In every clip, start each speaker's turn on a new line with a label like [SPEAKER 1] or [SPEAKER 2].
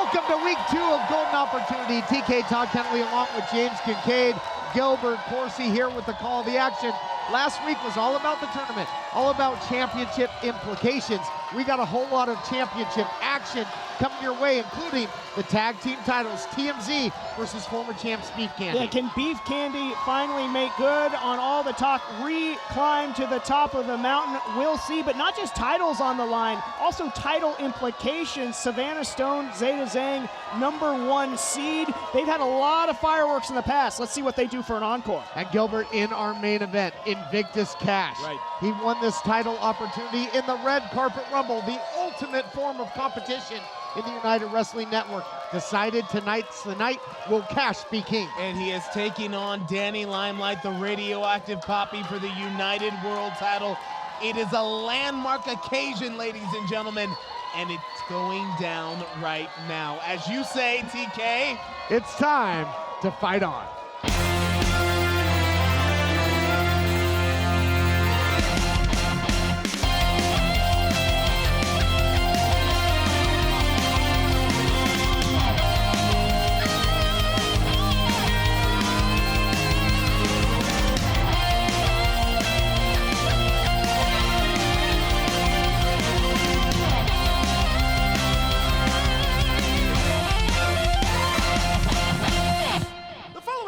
[SPEAKER 1] Welcome to week 2 of Golden Opportunity. TK Todd Kentley along with James Kincaid, Gilbert Corsi here with the call of the action. Last week was all about the tournament, all about championship implications. We got a whole lot of championship action coming your way, including the tag team titles, TMZ versus former champs Beef Candy.
[SPEAKER 2] Yeah, can Beef Candy finally make good on all the talk, re-climb to the top of the mountain? We'll see, but not just titles on the line, also title implications. Savannah Stone, Zeta Zhang, #1 seed. They've had a lot of fireworks in the past. Let's see what they do for an encore.
[SPEAKER 1] And Gilbert in our main event, Invictus Cash.
[SPEAKER 2] Right.
[SPEAKER 1] He won this title opportunity in the Red Carpet Rumble, the ultimate form of competition in the United Wrestling Network. Decided tonight's the night, will Cash be king?
[SPEAKER 3] And he is taking on Danny Limelight, the radioactive Poppy, for the United World title. It is a landmark occasion, ladies and gentlemen, and it's going down right now. As you say, TK,
[SPEAKER 1] it's time to fight on.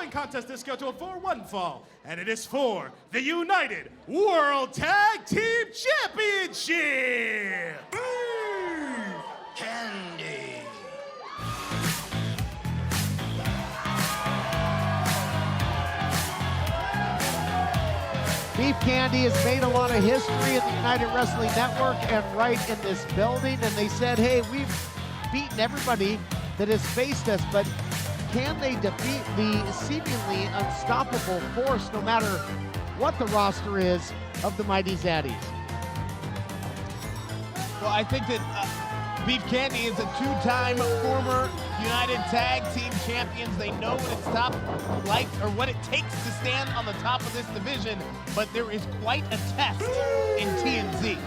[SPEAKER 4] Contest is scheduled for one fall, and it is for the United World Tag Team Championship! Candy!
[SPEAKER 1] Beef Candy has made a lot of history in the United Wrestling Network and right in this building, and they said, hey, we've beaten everybody that has faced us, but can they defeat the seemingly unstoppable force, no matter what the roster is, of the Mighty Zaddies?
[SPEAKER 3] Well, I think that Beef Candy is a two-time former United Tag Team Champions. They know what it's like, or what it takes to stand on the top of this division, but there is quite a test in TMZ.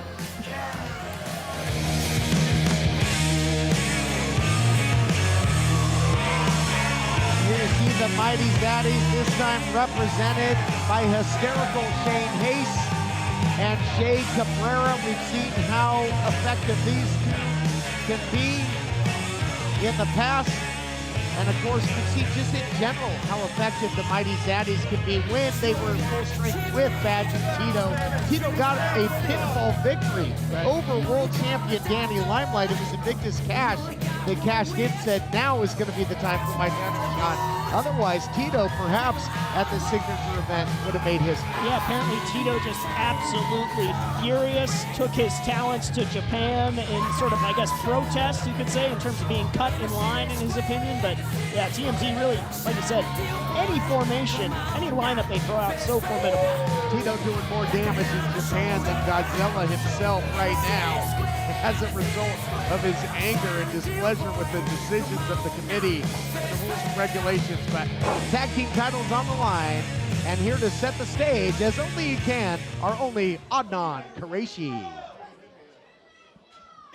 [SPEAKER 1] Here you see the Mighty Zaddies, this time represented by hysterical Shane Hayes and Shay Cabrera. We've seen how effective these two can be in the past. And of course, we've seen just in general how effective the Mighty Zaddies can be when they were full strength with Badge and Tito. Tito got a pinfall victory over world champion Danny Limelight. It was Invictus Cash that cashed in, said now is going to be the time for my title shot. Otherwise, Tito perhaps at the signature event would have made history.
[SPEAKER 2] Yeah, apparently Tito just absolutely furious, took his talents to Japan in sort of, I guess, protest, you could say, in terms of being cut in line in his opinion. But yeah, TMZ really, like I said, any formation, any lineup they throw out, so formidable.
[SPEAKER 1] Tito doing more damage in Japan than Godzilla himself right now as a result of his anger and displeasure with the decisions of the committee and the rules and regulations. But tag team titles on the line, and here to set the stage as only he can, our only Adnan Qureshi.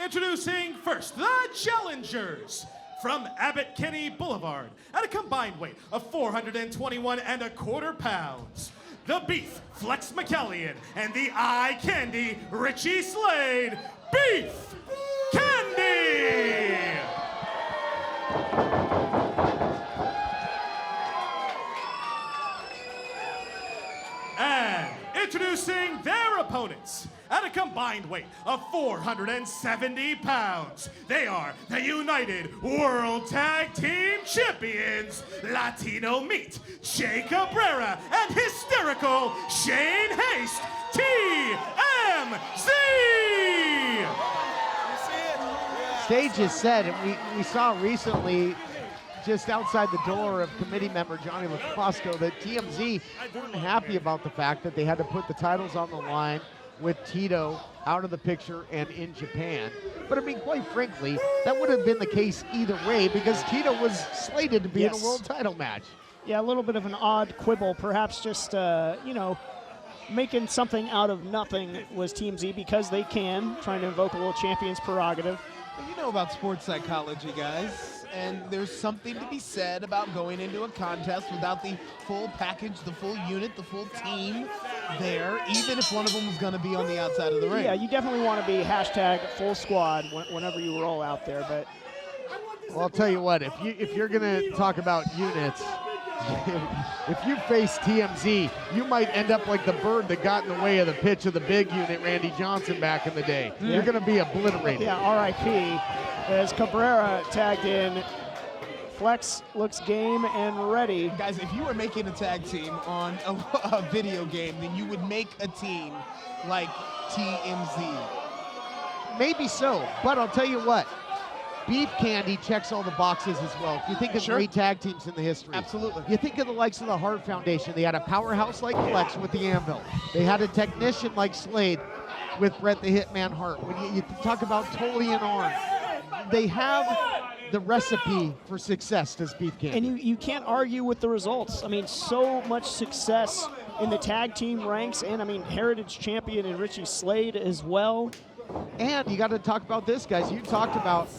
[SPEAKER 4] Introducing first, the challengers. From Abbott Kinney Boulevard at a combined weight of 421¼ pounds. The Beef, Flex McCallion, and the Eye Candy, Richie Slade. Beef Candy! And introducing their opponents at a combined weight of 470 pounds. They are the United World Tag Team Champions, Latino Meat, Jay Cabrera, and hysterical Shane Haste, TMZ!
[SPEAKER 1] Stage is set, and we saw recently just outside the door of committee member Johnny LaFosco that TMZ weren't happy about the fact that they had to put the titles on the line with Tito out of the picture and in Japan. But I mean, quite frankly, that would have been the case either way because Tito was slated to be in a world title match.
[SPEAKER 2] Yeah, a little bit of an odd quibble, perhaps just, you know, making something out of nothing was TMZ because they can, trying to invoke a little champion's prerogative.
[SPEAKER 3] You know about sports psychology, guys. and there's something to be said about going into a contest without the full package, the full unit, the full team there, even if one of them was going to be on the outside of the ring.
[SPEAKER 2] Yeah, you definitely want to be hashtag full squad whenever you roll out there. But
[SPEAKER 1] Well, I'll tell you what, if you're going to talk about units, if you face TMZ, you might end up like the bird that got in the way of the pitch of the big unit, Randy Johnson, back in the day.
[SPEAKER 2] Yeah.
[SPEAKER 1] You're going to be obliterated.
[SPEAKER 2] yeah, RIP as Cabrera tagged in. Flex looks game and ready.
[SPEAKER 3] Guys, if you were making a tag team on a video game, then you would make a team like TMZ.
[SPEAKER 1] Maybe so, but I'll tell you what, Beef Candy checks all the boxes as well. If you think of
[SPEAKER 3] Sure.
[SPEAKER 1] great tag teams in the history.
[SPEAKER 3] Absolutely.
[SPEAKER 1] You think of the likes of the Hart Foundation. They had a powerhouse like Flex with the Anvil. They had a technician like Slade with Bret the Hitman Hart. When you talk about Tully and Arn, they have the recipe for success, does Beef Candy.
[SPEAKER 2] And you can't argue with the results. I mean, so much success in the tag team ranks, and I mean, Heritage Champion and Richie Slade as well.
[SPEAKER 1] And you got to talk about this, guys. You talked about,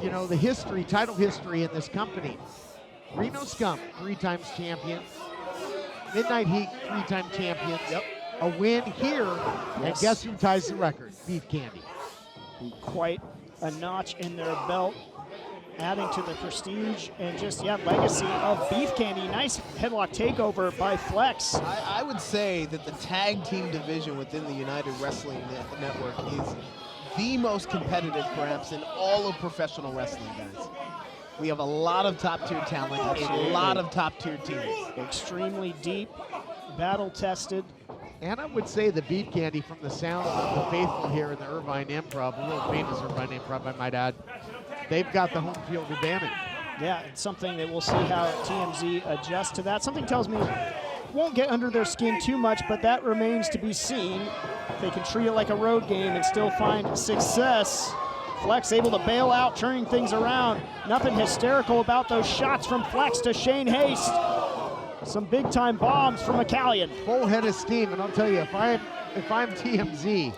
[SPEAKER 1] you know, the history, title history in this company. Reno Scum, 3 times champion. Midnight Heat, 3-time champions.
[SPEAKER 3] Yep.
[SPEAKER 1] A win here, and
[SPEAKER 2] Yes.
[SPEAKER 1] guess who ties the record? Beef Candy.
[SPEAKER 2] Quite a notch in their belt, adding to the prestige and just, legacy of Beef Candy. Nice headlock takeover by Flex.
[SPEAKER 3] I would say that the tag team division within the United Wrestling Network is the most competitive, perhaps, in all of professional wrestling, guys. We have a lot of top-tier talent,
[SPEAKER 2] Absolutely.
[SPEAKER 3] a lot of top-tier teams.
[SPEAKER 2] Extremely deep, battle-tested.
[SPEAKER 1] And I would say the Beef Candy, from the sound of the faithful here in the Irvine Improv, a little famous Irvine Improv, I might add, they've got the home field advantage.
[SPEAKER 2] Yeah, it's something that we'll see how TMZ adjusts to that. Something tells me won't get under their skin too much, but that remains to be seen. They can treat it like a road game and still find success. Flex able to bail out, turning things around. Nothing hysterical about those shots from Flex to Shane Haste. Some big-time bombs from McCallion.
[SPEAKER 1] Full head of steam, and I'll tell you, if I'm TMZ,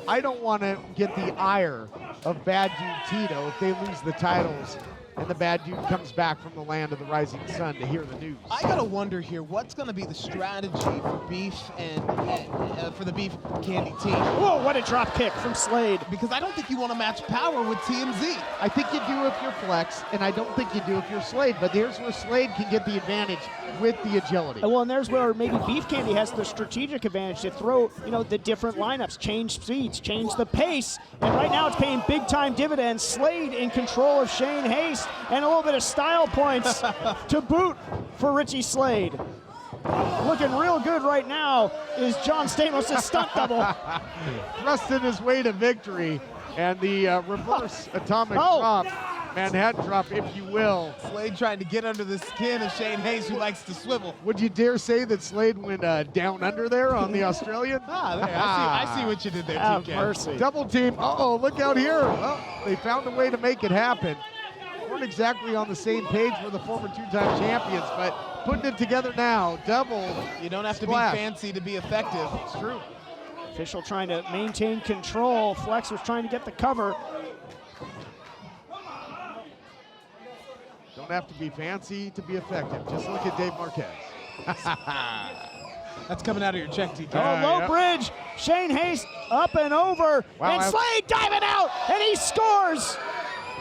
[SPEAKER 1] I don't want to get the ire of Bad Dude Tito if they lose the titles and the Bad Dude comes back from the land of the rising sun to hear the news.
[SPEAKER 3] I gotta wonder here, what's gonna be the strategy for Beef and for the Beef Candy team?
[SPEAKER 2] Whoa, what a drop kick from Slade.
[SPEAKER 3] Because I don't think you want to match power with TMZ.
[SPEAKER 1] I think you do if you're Flex, and I don't think you do if you're Slade, but here's where Slade can get the advantage with the agility.
[SPEAKER 2] Well, and there's where maybe Beef Candy has the strategic advantage to throw, the different lineups, change speeds, change the pace, and right now it's paying big-time dividends. Slade in control of Shane Haste, and a little bit of style points to boot for Richie Slade. Looking real good right now is John Stamos' stunt double.
[SPEAKER 1] Thrusting his way to victory, and the reverse atomic drop, Manhattan drop, if you will.
[SPEAKER 3] Slade trying to get under the skin of Shane Hayes, who likes to swivel.
[SPEAKER 1] Would you dare say that Slade went down under there on the Australian?
[SPEAKER 3] There, I see what you did there,
[SPEAKER 2] Have
[SPEAKER 3] TK.
[SPEAKER 2] mercy.
[SPEAKER 1] Double team. Uh-oh, look out here. Oh, they found a way to make it happen. Weren't exactly on the same page for the former 2-time champions, but putting it together now. Double.
[SPEAKER 3] You don't have
[SPEAKER 1] splash.
[SPEAKER 3] to be fancy to be effective.
[SPEAKER 1] It's true.
[SPEAKER 2] Official trying to maintain control. Flex was trying to get the cover.
[SPEAKER 1] Don't have to be fancy to be effective. Just look at Dave Marquez.
[SPEAKER 3] That's coming out of your check, TK.
[SPEAKER 2] Oh, low bridge. Shane Haste up and over.
[SPEAKER 1] Wow,
[SPEAKER 2] and Slade diving out, and he scores.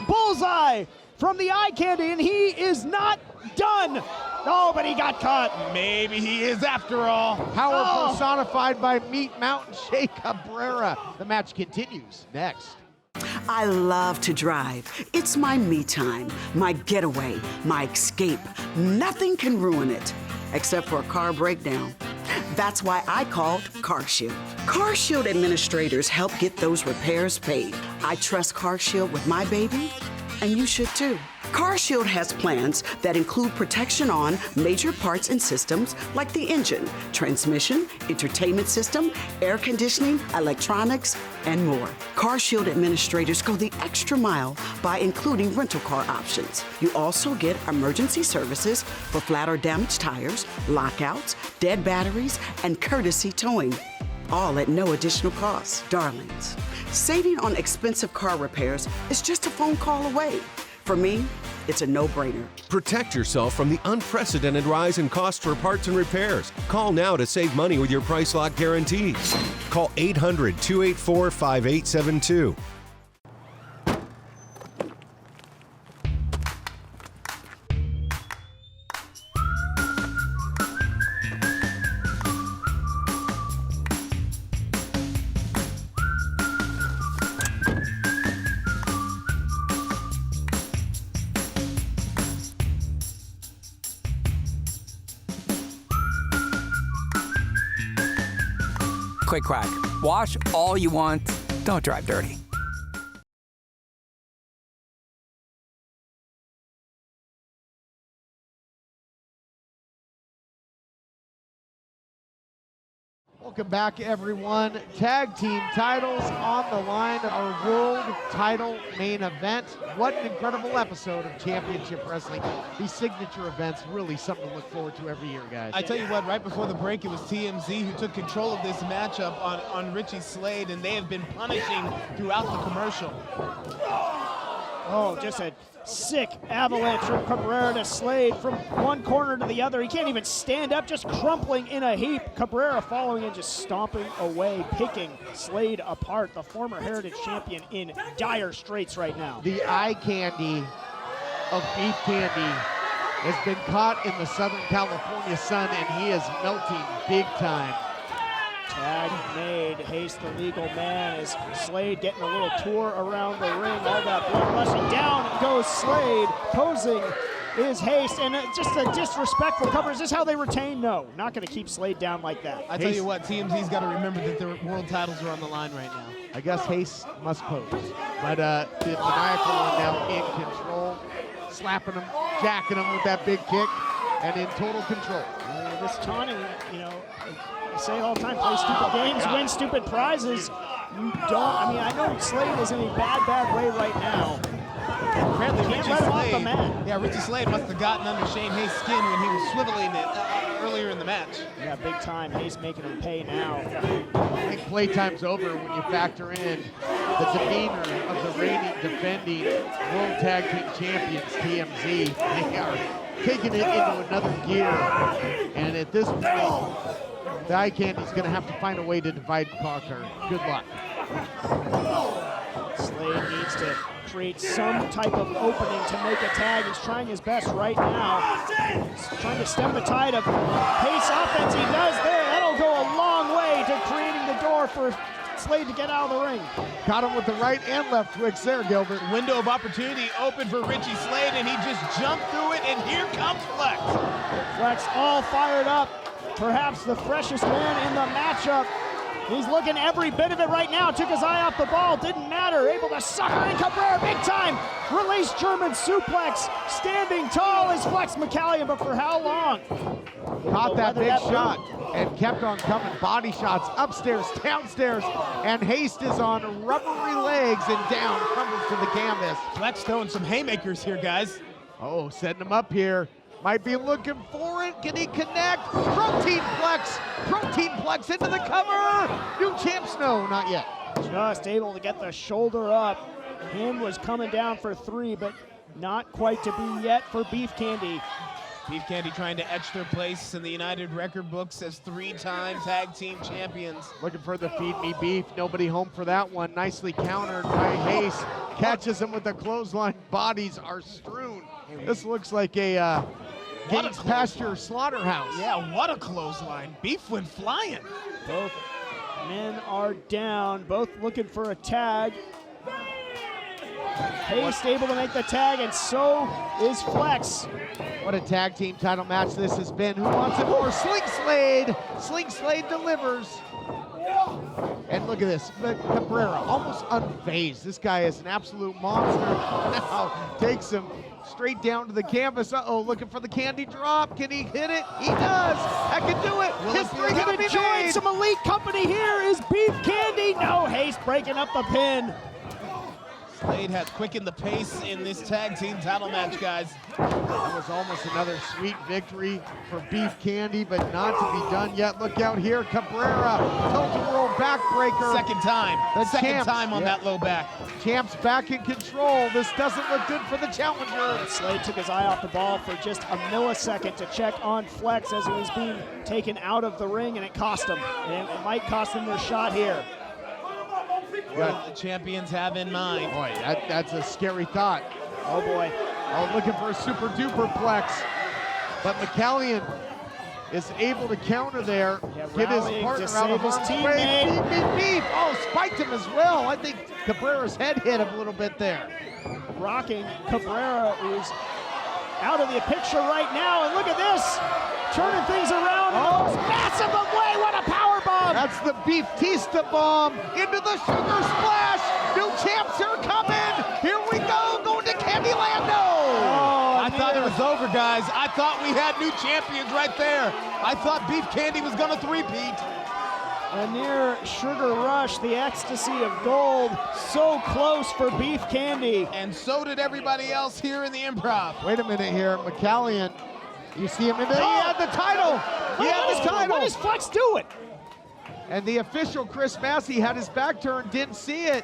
[SPEAKER 2] Bullseye from the eye candy, and he is not done. Oh, but he got caught.
[SPEAKER 3] Maybe he is after all.
[SPEAKER 1] Power personified by Meat Mountain Shea Cabrera. The match continues next.
[SPEAKER 5] I love to drive. It's my me time, my getaway, my escape. Nothing can ruin it, except for a car breakdown. That's why I called CarShield. CarShield administrators help get those repairs paid. I trust CarShield with my baby, and you should too. CarShield has plans that include protection on major parts and systems like the engine, transmission, entertainment system, air conditioning, electronics, and more. CarShield administrators go the extra mile by including rental car options. You also get emergency services for flat or damaged tires, lockouts, dead batteries, and courtesy towing, all at no additional cost. Darlings, saving on expensive car repairs is just a phone call away. For me, It's a no-brainer.
[SPEAKER 6] Protect yourself from the unprecedented rise in costs for parts and repairs. Call now to save money with your price lock guarantees. Call 800-284-5872.
[SPEAKER 7] Quick crack. Wash all you want. Don't drive dirty.
[SPEAKER 1] Welcome back, everyone. Tag team titles on the line, our world title main event. What an incredible episode of Championship Wrestling. These signature events, really something to look forward to every year, guys.
[SPEAKER 3] I tell you what, right before the break, it was TMZ who took control of this matchup on Richie Slade, and they have been punishing throughout the commercial.
[SPEAKER 2] Oh, just a sick avalanche from Cabrera to Slade from one corner to the other. He can't even stand up, just crumpling in a heap. Cabrera following and just stomping away, picking Slade apart. The former Heritage champion in dire straits right now.
[SPEAKER 1] The eye candy of Beef Candy has been caught in the Southern California sun, and he is melting big time.
[SPEAKER 2] Tag made. Haste the legal man as Slade getting a little tour around the ring. All that blood rushing. Down goes Slade. Posing is Haste, and just a disrespectful cover. Is this how they retain? No, not going to keep Slade down like that.
[SPEAKER 3] I tell you what, TMZ's got to remember that their world titles are on the line right now.
[SPEAKER 1] I guess Haste must pose, but the maniacal one now in control, slapping him, jacking him with that big kick, and in total control.
[SPEAKER 2] This taunting, you know, I say it all the time, play stupid games, win stupid prizes. You don't, I mean, I know Slade is in a bad way right now.
[SPEAKER 3] Apparently,
[SPEAKER 2] Can't let him off the mat.
[SPEAKER 3] Yeah, Richie Slade must have gotten under Shane Hayes' skin when he was swiveling it earlier in the match.
[SPEAKER 2] Yeah, big time. Hayes making him pay now.
[SPEAKER 1] I think playtime's over when you factor in the demeanor of the reigning, defending World Tag Team Champions, TMZ. They are taking it into another gear. And at this point, the eye candy's going to have to find a way to divide and conquer. Good luck.
[SPEAKER 2] Slade needs to create some type of opening to make a tag. He's trying his best right now. He's trying to stem the tide of Pace offense. He does there. That'll go a long way to creating the door for Slade to get out of the ring.
[SPEAKER 1] Got him with the right and left twigs there, Gilbert.
[SPEAKER 3] Window of opportunity open for Richie Slade, and he just jumped through it, and here comes Flex.
[SPEAKER 2] Flex all fired up. Perhaps the freshest man in the matchup. He's looking every bit of it right now. Took his eye off the ball. Didn't matter. Able to sucker in Cabrera big time. Release German suplex. Standing tall is Flex McCallion, but for how long?
[SPEAKER 1] Caught that big shot and kept on coming. Body shots upstairs, downstairs, and Haste is on rubbery legs and down, crumbles to the canvas.
[SPEAKER 3] Flex throwing some haymakers here, guys.
[SPEAKER 1] Oh, setting him up here. Might be looking for it. Can he connect? Protein Flex into the cover. New champs, no, not yet.
[SPEAKER 2] Just able to get the shoulder up. Him was coming down for 3, but not quite to be yet for Beef Candy.
[SPEAKER 3] Beef Candy trying to etch their place in the United Record books as 3-time tag team champions.
[SPEAKER 1] Looking for the feed me beef. Nobody home for that one. Nicely countered by Haste. Catches him with the clothesline. Bodies are strewn. This looks like a Gaines Pasture slaughterhouse.
[SPEAKER 3] Yeah, what a clothesline. Beef went flying.
[SPEAKER 2] Both men are down, both looking for a tag. Haste able to make the tag, and so is Flex.
[SPEAKER 1] What a tag team title match this has been. Who wants it more? Sling Slade. Sling Slade delivers. And look at this, Cabrera almost unfazed. This guy is an absolute monster. Now takes him straight down to the canvas. Uh-oh, looking for the candy drop. Can he hit it? He does. That can do it. History gonna be
[SPEAKER 2] join
[SPEAKER 1] made.
[SPEAKER 2] some elite company here is Beef Candy. No, Haste breaking up the pin.
[SPEAKER 3] Blade has quickened the pace in this tag team title match, guys.
[SPEAKER 1] That was almost another sweet victory for Beef Candy, but not to be done yet. Look out here, Cabrera, tilt-a-whirl backbreaker.
[SPEAKER 3] Second time.
[SPEAKER 1] The
[SPEAKER 3] Second
[SPEAKER 1] champs.
[SPEAKER 3] time on that low back.
[SPEAKER 1] Champ's back in control. This doesn't look good for the challenger.
[SPEAKER 2] Slade took his eye off the ball for just a millisecond to check on Flex as he was being taken out of the ring, and it cost him. And it might cost him their shot here.
[SPEAKER 3] What do the champions have in mind?
[SPEAKER 1] Boy, that's a scary thought.
[SPEAKER 2] Oh boy.
[SPEAKER 1] Oh, looking for a super duper plex. But McCallion is able to counter there.
[SPEAKER 2] Yeah,
[SPEAKER 1] get his
[SPEAKER 2] rallying
[SPEAKER 1] partner
[SPEAKER 2] to
[SPEAKER 1] out of
[SPEAKER 2] save his
[SPEAKER 1] harm's
[SPEAKER 2] teammate.
[SPEAKER 1] way. Beef. Oh, spiked him as well. I think Cabrera's head hit him a little bit there.
[SPEAKER 2] Rocking Cabrera, who's out of the picture right now. And look at this. Turning things around.
[SPEAKER 1] Oh.
[SPEAKER 2] Massive away. What a power bomb.
[SPEAKER 1] That's the Beef Tista bomb into the sugar splash. New champs are coming. Here we go. Going to Candyland. No.
[SPEAKER 3] I thought it was over, guys. I thought we had new champions right there. I thought Beef Candy was going to three-peat.
[SPEAKER 2] A near sugar rush, the ecstasy of gold. So close for Beef Candy.
[SPEAKER 3] And so did everybody else here in the Improv.
[SPEAKER 1] Wait a minute here. McCallion. You see him in there. He had the title. He had the title.
[SPEAKER 2] What is Flex doing?
[SPEAKER 1] And the official, Chris Massey, had his back turned, didn't see it.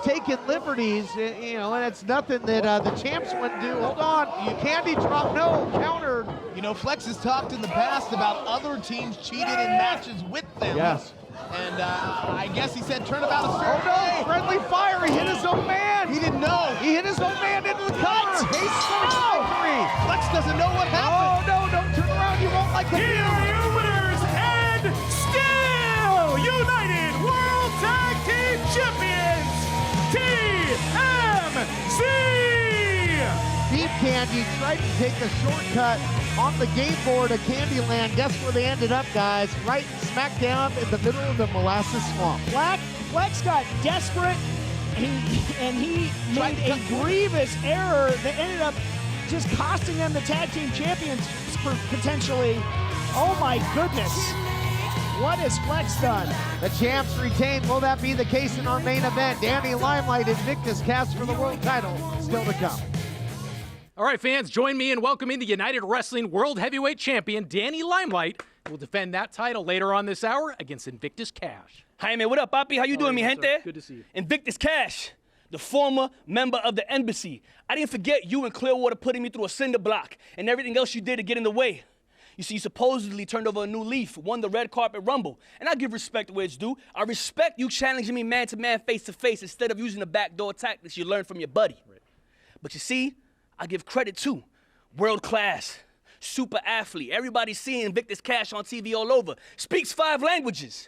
[SPEAKER 1] Taking liberties, you know, and it's nothing that the champs wouldn't do. Hold on. Candy drop. No. Countered.
[SPEAKER 3] You know, Flex has talked in the past about other teams cheated in matches with them.
[SPEAKER 1] Yes.
[SPEAKER 3] And I guess he said turnabout is fair
[SPEAKER 1] Oh, no.
[SPEAKER 3] play.
[SPEAKER 1] Friendly fire. He hit his own man.
[SPEAKER 3] He didn't know.
[SPEAKER 1] He hit his own man into the cover. Ace victory.
[SPEAKER 3] Flex doesn't know what
[SPEAKER 1] Oh,
[SPEAKER 3] happened.
[SPEAKER 1] no. Don't turn around. You won't like the
[SPEAKER 4] Here are your winners and still United World Tag Team Champions, TMZ!
[SPEAKER 1] Beef Candy tried to take a shortcut on the game board of Candyland. Guess where they ended up, guys? Right smack down in the middle of the molasses swamp.
[SPEAKER 2] Flex got desperate, and he made a grievous error that ended up just costing them the tag team champions for potentially. Oh my goodness. What has Flex done?
[SPEAKER 1] The champs retain. Will that be the case in our main event? Danny Limelight, Invictus cast for the world title. Still to come.
[SPEAKER 8] All right, fans, join me in welcoming the United Wrestling World Heavyweight Champion, Danny Limelight, who will defend that title later on this hour against Invictus Cash.
[SPEAKER 9] Hi, man. What up, Papi? How you doing, mi gente?
[SPEAKER 8] Good to see you.
[SPEAKER 9] Invictus Cash, the former member of the embassy. I didn't forget you and Clearwater putting me through a cinder block and everything else you did to get in the way. You see, you supposedly turned over a new leaf, won the red carpet rumble. And I give respect where it's due. I respect you challenging me man-to-man, face-to-face, instead of using the backdoor tactics you learned from your buddy. Right. But you see, I give credit too. World class, super athlete. Everybody's seeing Invictus Cash on TV all over. Speaks 5 languages.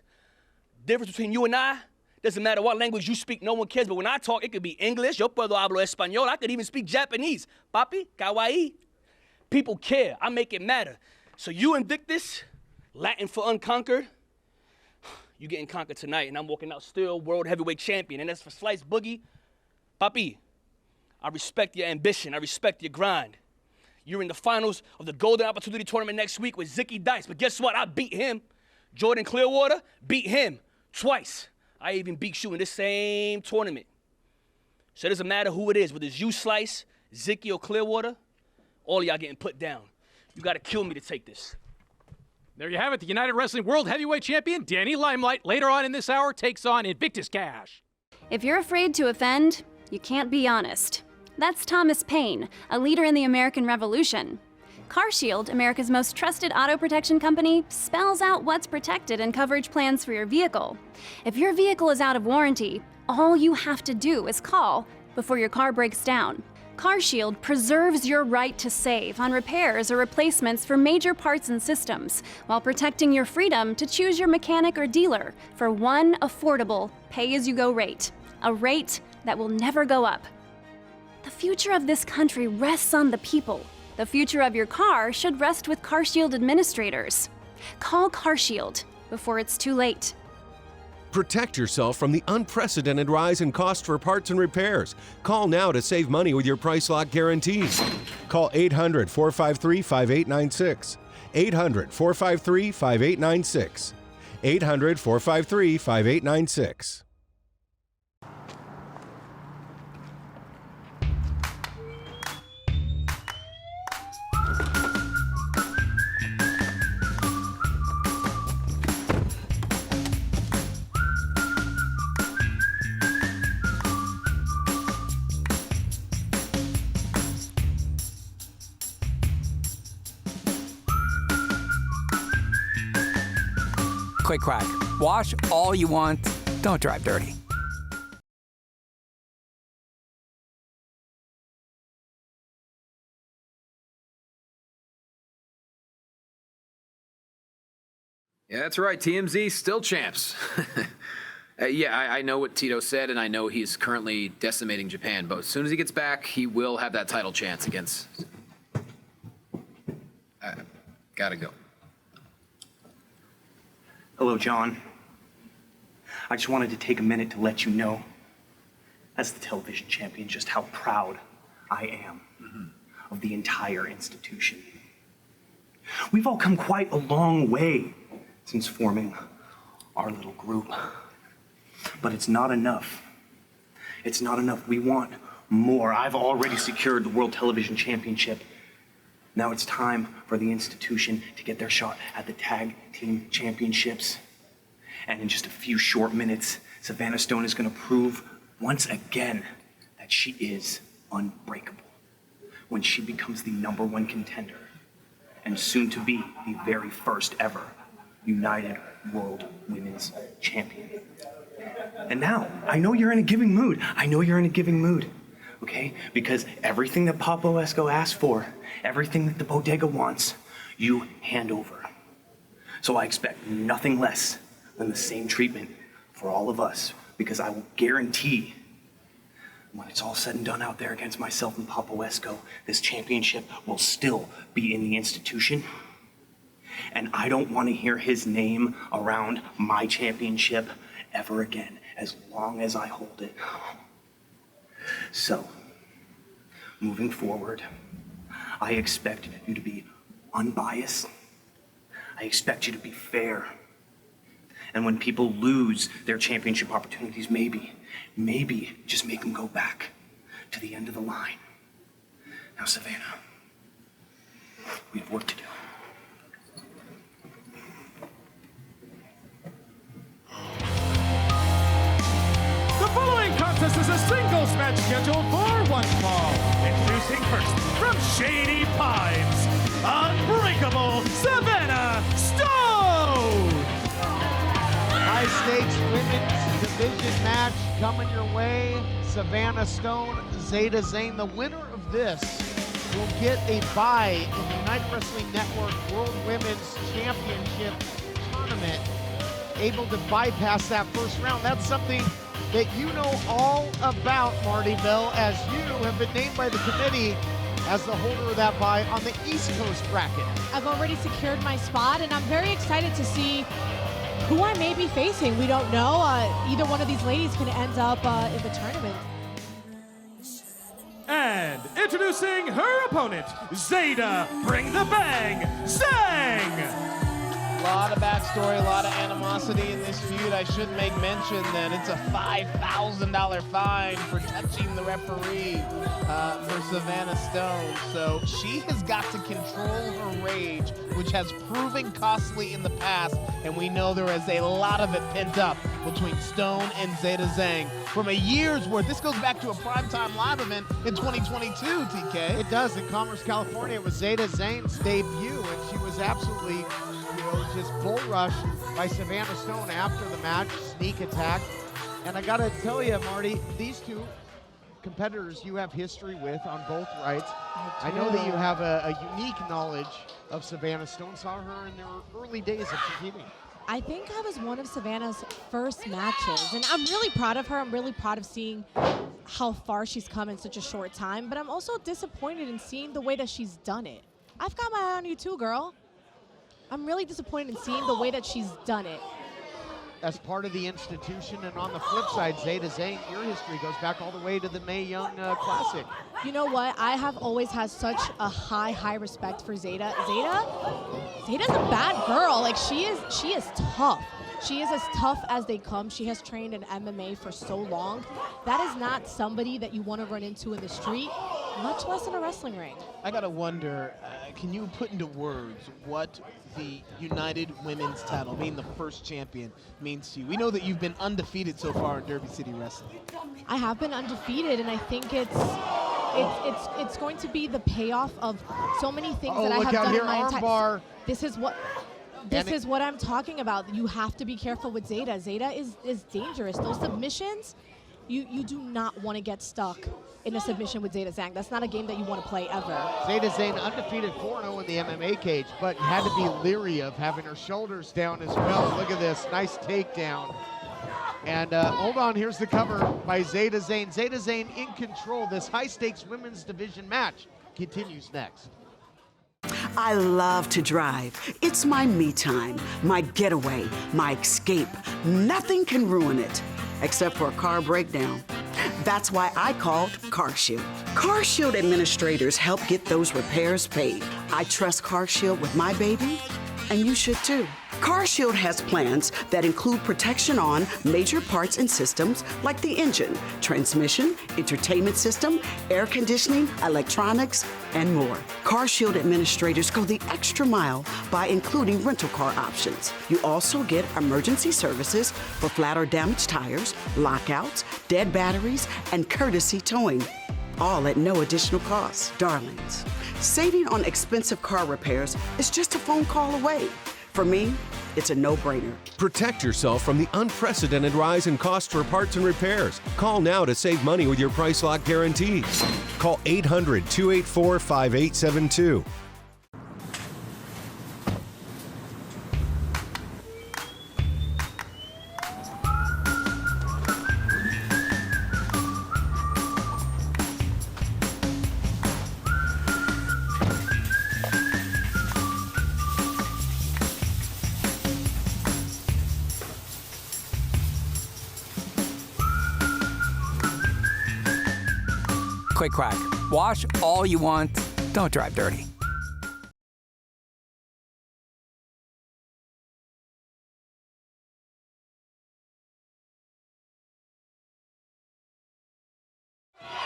[SPEAKER 9] Difference between you and I, doesn't matter what language you speak, no one cares. But when I talk, it could be English. Yo puedo hablo español. I could even speak Japanese. Papi, kawaii. People care. I make it matter. So you, Invictus, Latin for unconquered, you getting conquered tonight, and I'm walking out still world heavyweight champion. And as for Slice Boogie, Papi, I respect your ambition. I respect your grind. You're in the finals of the Golden Opportunity Tournament next week with Zicky Dice. But guess what? I beat him. Jordan Clearwater beat him twice. I even beat you in this same tournament. So it doesn't matter who it is, whether it's you, Slice, Zicky, or Clearwater, all of y'all getting put down. You got to kill me to take this.
[SPEAKER 8] There you have it. The United Wrestling World Heavyweight Champion, Danny Limelight, later on in this hour, takes on Invictus Cash.
[SPEAKER 10] If you're afraid to offend, you can't be honest. That's Thomas Paine, a leader in the American Revolution. CarShield, America's most trusted auto protection company, spells out what's protected in coverage plans for your vehicle. If your vehicle is out of warranty, all you have to do is call before your car breaks down. CarShield preserves your right to save on repairs or replacements for major parts and systems, while protecting your freedom to choose your mechanic or dealer for one affordable pay-as-you-go rate, a rate that will never go up. The future of this country rests on the people. The future of your car should rest with CarShield administrators. Call CarShield before it's too late.
[SPEAKER 6] Protect yourself from the unprecedented rise in cost for parts and repairs. Call now to save money with your price lock guarantees. Call 800-453-5896. 800-453-5896. 800-453-5896.
[SPEAKER 7] Click, clack. Wash all you want. Don't drive dirty.
[SPEAKER 11] Yeah, that's right. TMZ still champs. Yeah, I know what Tito said, and I know he's currently decimating Japan. But as soon as he gets back, he will have that title chance against. Gotta go.
[SPEAKER 12] Hello, John. I just wanted to take a minute to let you know, as the television champion, just how proud I am of the entire institution. We've all come quite a long way since forming our little group. But it's not enough. It's not enough. We want more. I've already secured the World Television Championship. Now it's time for the institution to get their shot at the Tag Team Championships. And in just a few short minutes, Savannah Stone is going to prove once again that she is unbreakable when she becomes the #1 contender and soon to be the very first ever United World Women's Champion. And now, I know you're in a giving mood. I know you're in a giving mood, okay? Because everything that Papa Esco asked for, everything that the bodega wants, you hand over. So I expect nothing less than the same treatment for all of us, because I will guarantee when it's all said and done out there against myself and Papa Esco, this championship will still be in the institution. And I don't want to hear his name around my championship ever again, as long as I hold it. So, moving forward, I expect you to be unbiased. I expect you to be fair. And when people lose their championship opportunities, maybe, just make them go back to the end of the line. Now, Savannah, we have work to do.
[SPEAKER 4] The following contest is a singles match scheduled for one fall. Introducing first, from Shady Pines, Unbreakable Savannah Stone!
[SPEAKER 1] High-stakes women's division match coming your way. Savannah Stone, Zeta Zane. The winner of this will get a bye in the United Wrestling Network World Women's Championship Tournament, able to bypass that first round. That's something that you know all about, Marty Bell, as you have been named by the committee as the holder of that bye on the East Coast bracket.
[SPEAKER 13] I've already secured my spot, and I'm very excited to see who I may be facing. We don't know. Either one of these ladies can end up in the tournament.
[SPEAKER 4] And introducing her opponent, Zeta Bring the Bang Zang!
[SPEAKER 3] A lot of backstory, a lot of animosity in this feud. I should make mention that it's a $5,000 fine for touching the referee for Savannah Stone. So she has got to control her rage, which has proven costly in the past, and we know there is a lot of it pent up between Stone and Zeta Zang from a year's worth. This goes back to a primetime live event in 2022, TK.
[SPEAKER 1] It does. In Commerce, California, it was Zeta Zane's debut, and she was absolutely just bull rushed by Savannah Stone after the match, sneak attack. And I gotta tell you, Marty, these two competitors you have history with on both rights. I know that you have a unique knowledge of Savannah Stone. Saw her in their early days of competing.
[SPEAKER 13] I think I was one of Savannah's first matches, and I'm really proud of her. I'm really proud of seeing how far she's come in such a short time, but I'm also disappointed in seeing the way that she's done it. I've got my eye on you too, girl. I'm really disappointed in seeing the way that she's done it.
[SPEAKER 1] As part of the institution, and on the flip side, Zeta Zane, your history goes back all the way to the Mae Young Classic.
[SPEAKER 13] You know what? I have always had such a high respect for Zeta. Zeta's a bad girl. Like, she is tough. She is as tough as they come. She has trained in MMA for so long. That is not somebody that you want to run into in the street, much less in a wrestling ring.
[SPEAKER 3] I gotta wonder, can you put into words what the United Women's title, being the first champion, means to you? We know that you've been undefeated so far in Derby City Wrestling.
[SPEAKER 13] I have been undefeated, and I think it's going to be the payoff of so many things that I have done in my entire.
[SPEAKER 1] Armbar.
[SPEAKER 13] This is what. This is what I'm talking about. You have to be careful with Zeta. Zeta is dangerous. Those submissions, you do not want to get stuck in a submission with Zeta Zhang. That's not a game that you want to play ever.
[SPEAKER 1] Zeta Zhang undefeated 4-0 in the MMA cage, but had to be leery of having her shoulders down as well. Look at this, nice takedown. And hold on, here's the cover by Zeta Zhang. Zeta Zhang in control. This high-stakes women's division match continues next.
[SPEAKER 5] I love to drive. It's my me time, my getaway, my escape. Nothing can ruin it, except for a car breakdown. That's why I called CarShield. CarShield administrators help get those repairs paid. I trust CarShield with my baby, and you should too. CarShield has plans that include protection on major parts and systems like the engine, transmission, entertainment system, air conditioning, electronics, and more. CarShield administrators go the extra mile by including rental car options. You also get emergency services for flat or damaged tires, lockouts, dead batteries, and courtesy towing, all at no additional cost. Darlings, saving on expensive car repairs is just a phone call away. For me, it's a no-brainer.
[SPEAKER 6] Protect yourself from the unprecedented rise in cost for parts and repairs. Call now to save money with your price lock guarantee. Call 800-284-5872.
[SPEAKER 7] Quick crack. Wash all you want. Don't drive dirty.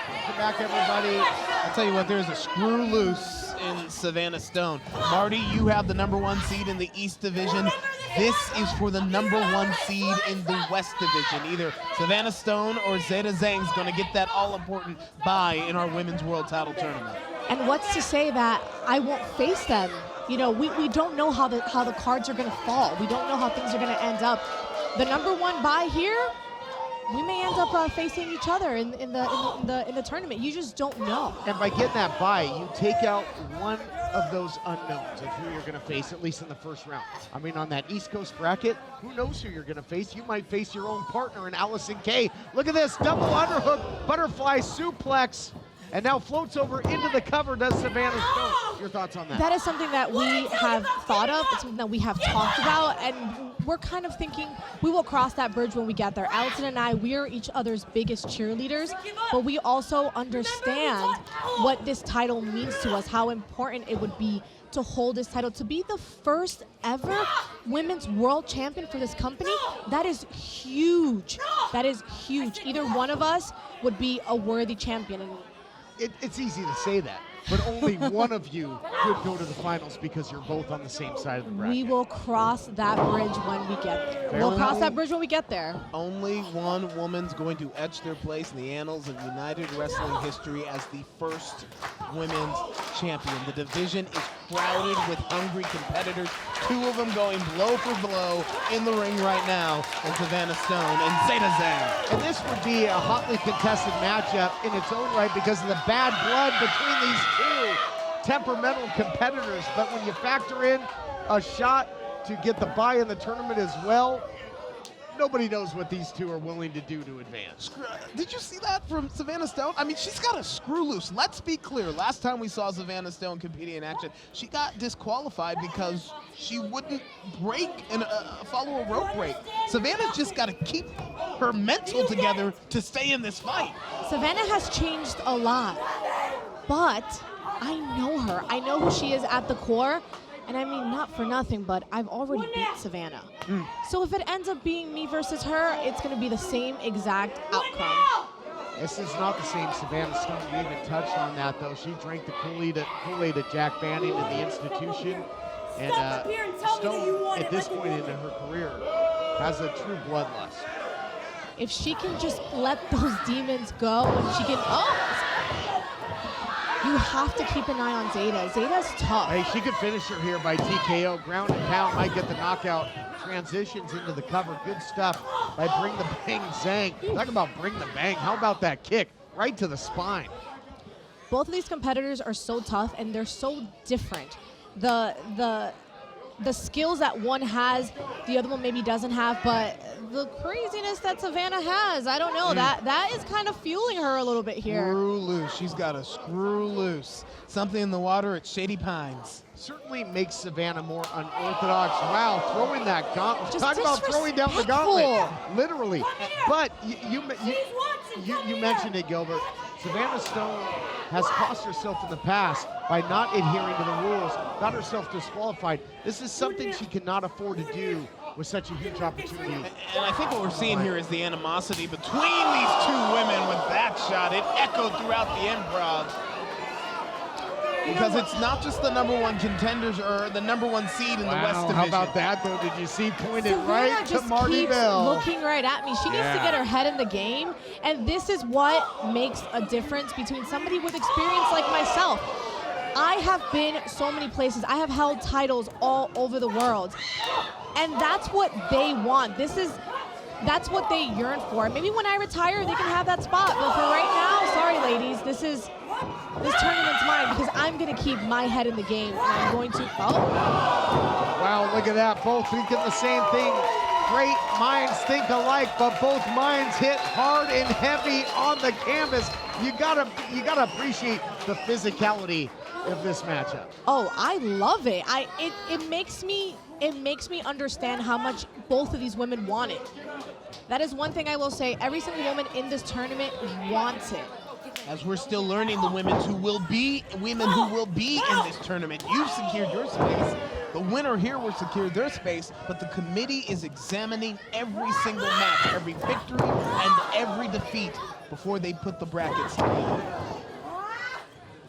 [SPEAKER 1] Welcome back, everybody.
[SPEAKER 3] I'll tell you what, there's a screw loose in Savannah Stone. Marty, you have the #1 seed in the East Division. This is for the #1 seed in the West Division. Either Savannah Stone or Zeta Zhang's going to get that all-important bye in our Women's World Title Tournament.
[SPEAKER 13] And what's to say that I won't face them? You know, we don't know how the cards are going to fall. We don't know how things are going to end up. The #1 bye here, we may end up facing each other in the tournament. You just don't know.
[SPEAKER 1] And by getting that bye, you take out one of those unknowns of who you're going to face, at least in the first round. I mean, on that East Coast bracket, who knows who you're going to face? You might face your own partner in Allison Kay. Look at this, double underhook, butterfly suplex, and now floats over into the cover, does Savannah Stone. Your thoughts on that?
[SPEAKER 13] That is something that we have thought of. It's something that we have talked about, and we're kind of thinking we will cross that bridge when we get there. Allison and I, we are each other's biggest cheerleaders, but we also understand what this title means to us, how important it would be to hold this title, to be the first ever women's world champion for this company. That is huge. That is huge. Either one of us would be a worthy champion. And
[SPEAKER 1] it's easy to say that, but only one of you could go to the finals because you're both on the same side of the bracket.
[SPEAKER 13] we will cross that bridge when we get there. We'll cross that bridge when we get there.
[SPEAKER 3] Only one woman's going to etch their place in the annals of United Wrestling history as the first women's champion. The division is crowded with hungry competitors, two of them going blow for blow in the ring right now, and Savannah Stone and Zeta Zhang.
[SPEAKER 1] And this would be a hotly contested matchup in its own right because of the bad blood between these two temperamental competitors. But when you factor in a shot to get the bye in the tournament as well, nobody knows what these two are willing to do to advance.
[SPEAKER 3] Did you see that from Savannah Stone? I mean, she's got a screw loose. Let's be clear. Last time we saw Savannah Stone competing in action, she got disqualified because she wouldn't break and follow a rope break. Savannah's just got to keep her mental together to stay in this fight.
[SPEAKER 13] Savannah has changed a lot, but I know her. I know who she is at the core. And I mean, not for nothing, but I've already beat Savannah. So if it ends up being me versus her, it's going to be the same exact outcome.
[SPEAKER 1] This is not the same Savannah Stone. We even touched on that, though. She drank the Kool-Aid at Jack Banning in the institution. And Stone, at this point in her career, has a true bloodlust.
[SPEAKER 13] If she can just let those demons go, and she can, you have to keep an eye on Zeta. Zeta's tough.
[SPEAKER 1] Hey, she could finish her here by TKO. Ground and pound, might get the knockout. Transitions into the cover. Good stuff by Bring the Bang Zhang. Talk about Bring the Bang. How about that kick right to the spine?
[SPEAKER 13] Both of these competitors are so tough and they're so different. The skills that one has, the other one maybe doesn't have, but the craziness that Savannah has, I don't know, that is kind of fueling her a little bit here.
[SPEAKER 3] Screw loose. She's got a screw loose. Something in the water at Shady Pines.
[SPEAKER 1] Certainly makes Savannah more unorthodox. Wow, throwing that gauntlet.
[SPEAKER 13] Just
[SPEAKER 1] Talk about throwing down the gauntlet. Literally. But you mentioned it, Gilbert. Savannah Stone has cost herself in the past by not adhering to the rules, got herself disqualified. This is something she cannot afford to do with such a huge opportunity.
[SPEAKER 3] And I think what we're seeing here is the animosity between these two women with that shot. It echoed throughout the improv. Because it's not just the #1 contenders or the #1 seed in the West Division.
[SPEAKER 1] How about that, though? Did you see pointed
[SPEAKER 13] Savannah
[SPEAKER 1] right to
[SPEAKER 13] just
[SPEAKER 1] Marty
[SPEAKER 13] keeps
[SPEAKER 1] Bell?
[SPEAKER 13] looking right at me. She needs to get her head in the game, and this is what makes a difference between somebody with experience like myself. I have been so many places. I have held titles all over the world, and that's what they want. That's what they yearn for. Maybe when I retire, they can have that spot, but for right now, sorry, ladies, this tournament's mine because I'm going to keep my head in the game, and I'm going to,
[SPEAKER 1] Wow, look at that. Both thinking the same thing. Great minds think alike, but both minds hit hard and heavy on the canvas. You gotta appreciate the physicality of this matchup.
[SPEAKER 13] Oh, I love it. It makes me understand how much both of these women want it. That is one thing I will say. Every single woman in this tournament wants it.
[SPEAKER 3] As we're still learning the women who will be in this tournament. You've secured your space. The winner here will secure their space, but the committee is examining every single match, every victory and every defeat before they put the brackets together.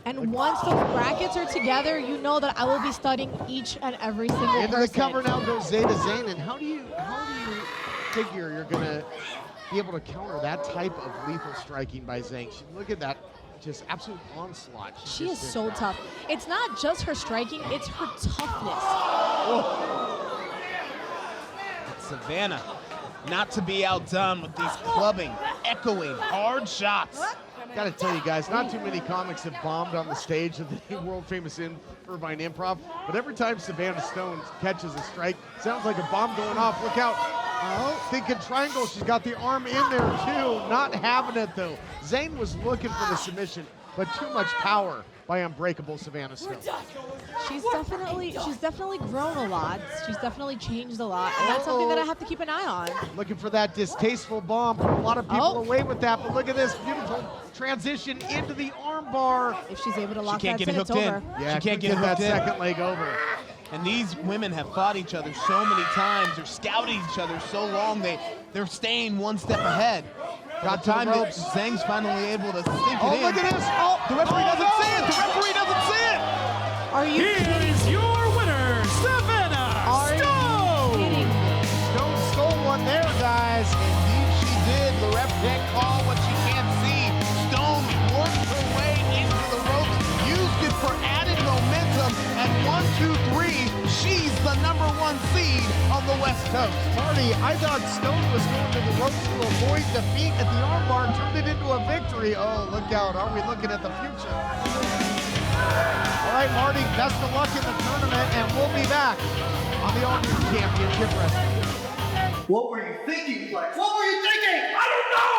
[SPEAKER 13] And once those brackets are together, you know that I will be studying each and every single person.
[SPEAKER 1] Into the cover now goes Zeta Zane, and how do you figure you're gonna be able to counter that type of lethal striking by Zhang? Look at that, just absolute onslaught.
[SPEAKER 13] She is so tough. It's not just her striking, it's her toughness.
[SPEAKER 3] Savannah, not to be outdone with these clubbing, echoing, hard shots.
[SPEAKER 1] Gotta tell you guys, not too many comics have bombed on the stage of the world-famous Irvine Improv, but every time Savannah Stone catches a strike, sounds like a bomb going off. Look out. Thinking triangle, she's got the arm in there too. Not having it though. Zane was looking for the submission, but too much power by unbreakable Savannah Stone.
[SPEAKER 13] She's definitely grown a lot. She's definitely changed a lot, and that's something that I have to keep an eye on.
[SPEAKER 1] Looking for that distasteful bomb. Put a lot of people away with that, but look at this beautiful transition into the arm bar.
[SPEAKER 13] If she's able to lock
[SPEAKER 3] She can't
[SPEAKER 13] that
[SPEAKER 3] get it hooked in.
[SPEAKER 1] Yeah,
[SPEAKER 3] she can't get
[SPEAKER 1] that
[SPEAKER 3] hooked in.
[SPEAKER 1] second leg over.
[SPEAKER 3] And these women have fought each other so many times. They're scouting each other so long. They're staying one step ahead. Got time. Zhang's finally able to sink it in.
[SPEAKER 1] Look at this.
[SPEAKER 3] The referee doesn't see it. The referee doesn't see it.
[SPEAKER 13] Are you
[SPEAKER 4] Here is your winner, Savannah Stone.
[SPEAKER 1] Stone stole one there, guys.
[SPEAKER 3] Indeed she did. The ref can't call what she can't see. Stone worked her way into the ropes, used it for added momentum, and 1, 2, 3, she's the #1 seed on the West Coast.
[SPEAKER 1] Marty, I thought Stone was going to the ropes to avoid defeat at the armbar, turned it into a victory. Oh, look out. Are we looking at the future? All right, Marty, best of luck in the tournament, and we'll be back on the All New Championship Wrestling.
[SPEAKER 14] What were you thinking, Flex? What were you thinking?
[SPEAKER 15] I don't know!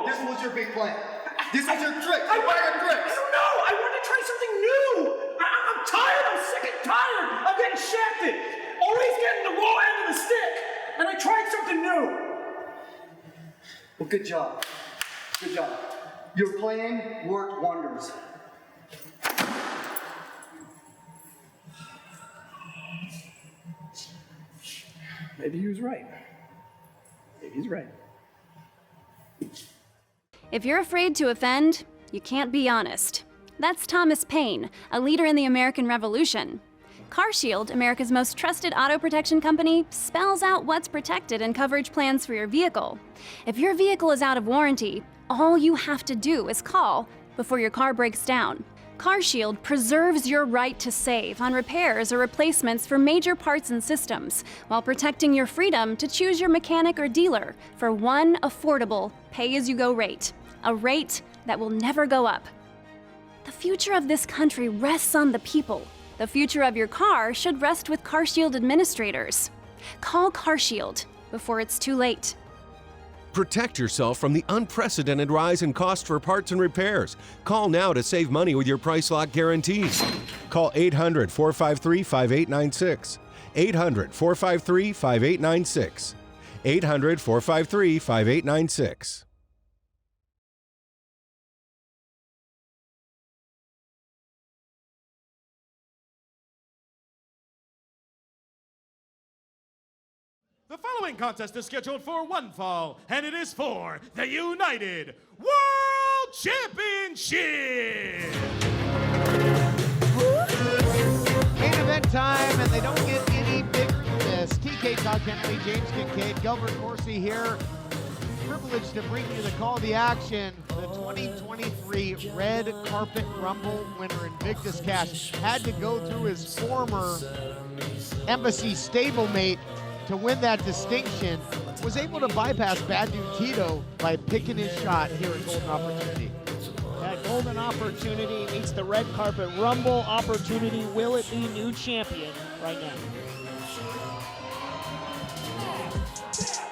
[SPEAKER 14] This was your big plan. This was your trick.
[SPEAKER 15] I don't know! I wanted to try something new! I'm tired! I'm sick and tired! I'm getting shafted! Always getting the raw end of the stick! And I tried something new!
[SPEAKER 14] Well, good job. Good job. Your plan worked wonders.
[SPEAKER 15] Maybe he was right. Maybe he's right.
[SPEAKER 10] If you're afraid to offend, you can't be honest. That's Thomas Paine, a leader in the American Revolution. CarShield, America's most trusted auto protection company, spells out what's protected in coverage plans for your vehicle. If your vehicle is out of warranty, all you have to do is call before your car breaks down. CarShield preserves your right to save on repairs or replacements for major parts and systems, while protecting your freedom to choose your mechanic or dealer for one affordable pay-as-you-go rate, a rate that will never go up. The future of this country rests on the people. The future of your car should rest with CarShield administrators. Call CarShield before it's too late.
[SPEAKER 6] Protect yourself from the unprecedented rise in cost for parts and repairs. Call now to save money with your price lock guarantees. Call 800-453-5896. 800-453-5896. 800-453-5896.
[SPEAKER 4] The following contest is scheduled for one fall, and it is for the United World Championship!
[SPEAKER 1] Main event time, and they don't get any bigger than this. TK Todd Kennedy, James Kincaid, Gilbert Dorsey here. Privileged to bring you the call to the action. The 2023 Red Carpet Rumble winner, Invictus Cash, had to go through his former Embassy stablemate to win that distinction, was able to bypass Bad Dude Tito by picking his shot here at Golden Opportunity.
[SPEAKER 2] That Golden Opportunity meets the Red Carpet Rumble Opportunity. Will it be new champion right now?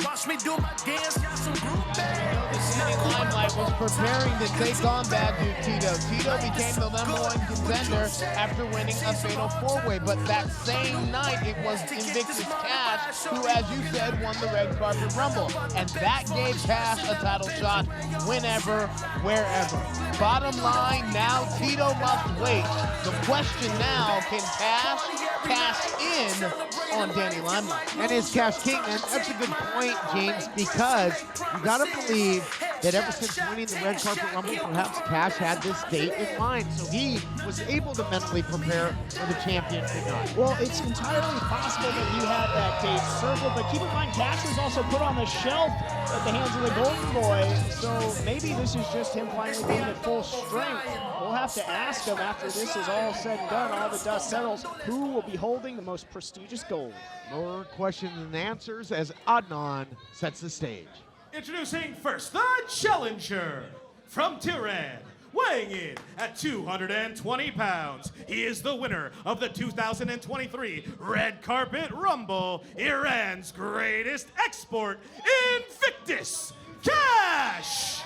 [SPEAKER 15] Watch me do my dance, got some group
[SPEAKER 3] Danny Limelight was preparing to take on Bad Dude Tito. Tito became the #1 contender after winning a fatal four-way, but that same night it was Invictus Cash who, as you said, won the Red Carpet Rumble, and that gave Cash a title shot whenever, wherever. Bottom line, now Tito must wait. The question now, can Cash cash in on Danny Limelight?
[SPEAKER 1] And is Cash king? And that's a good point, James, because you gotta believe that ever since winning the Red Carpet Rumble, perhaps Cash had this date in mind, so he was able to mentally prepare for the championship night.
[SPEAKER 2] Well, it's entirely possible that he had that date circled, but keep in mind, Cash was also put on the shelf at the hands of the Golden Boy, so maybe this is just him finally being at full strength. We'll have to ask him after this is all said and done, all the dust settles, who will be holding the most prestigious gold.
[SPEAKER 1] More questions than answers as Adnan sets the stage.
[SPEAKER 4] Introducing first, the challenger from Tehran, weighing in at 220 pounds. He is the winner of the 2023 Red Carpet Rumble, Iran's greatest export, Invictus Cash!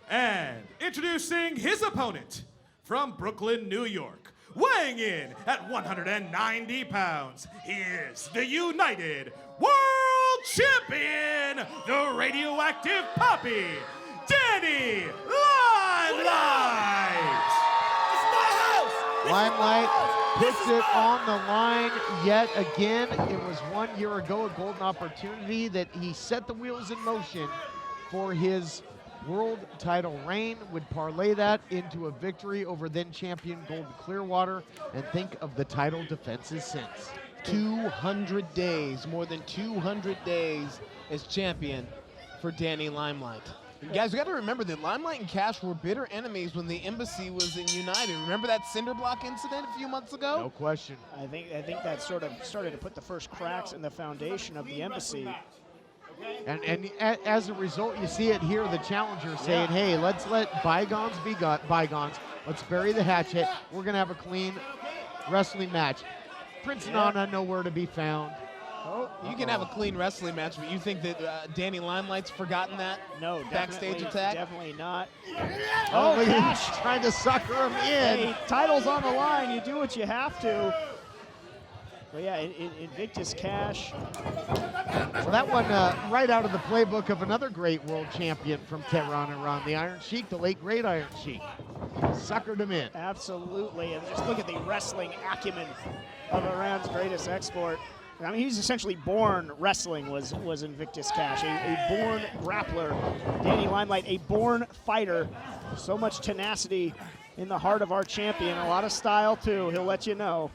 [SPEAKER 4] And introducing his opponent from Brooklyn, New York, weighing in at 190 pounds, he is the United World Champion, the Radioactive Poppy, Danny Limelight!
[SPEAKER 1] Limelight puts it on the line yet again. It was 1 year ago, a golden opportunity, that he set the wheels in motion for his world title reign, would parlay that into a victory over then champion Golden Clearwater, and think of the title defenses since.
[SPEAKER 3] 200 days, more than 200 days as champion for Danny Limelight. And guys, we got to remember that Limelight and Cash were bitter enemies when the Embassy was in United. Remember that cinder block incident a few months ago?
[SPEAKER 1] No question.
[SPEAKER 2] I think that sort of started to put the first cracks in the foundation of the Embassy.
[SPEAKER 1] And as a result, you see it here, the challenger saying, hey, let's let bygones be bygones. Let's bury the hatchet. We're going to have a clean wrestling match. Prince Nana nowhere to be found.
[SPEAKER 3] Oh, you can have a clean wrestling match, but you think that Danny Limelight's forgotten that?
[SPEAKER 2] No,
[SPEAKER 3] backstage attack?
[SPEAKER 2] Definitely not.
[SPEAKER 1] Oh, Cash trying to sucker him in.
[SPEAKER 2] Hey, title's on the line. You do what you have to. But yeah, Invictus Cash.
[SPEAKER 1] Well, that one right out of the playbook of another great world champion from Tehran, Iran, the Iron Sheik, the late great Iron Sheik. Suckered him in.
[SPEAKER 2] Absolutely, and just look at the wrestling acumen of Iran's greatest export. I mean, he's essentially born wrestling was Invictus Cash, a born grappler. Danny Limelight, a born fighter. So much tenacity in the heart of our champion. A lot of style, too. He'll let you know.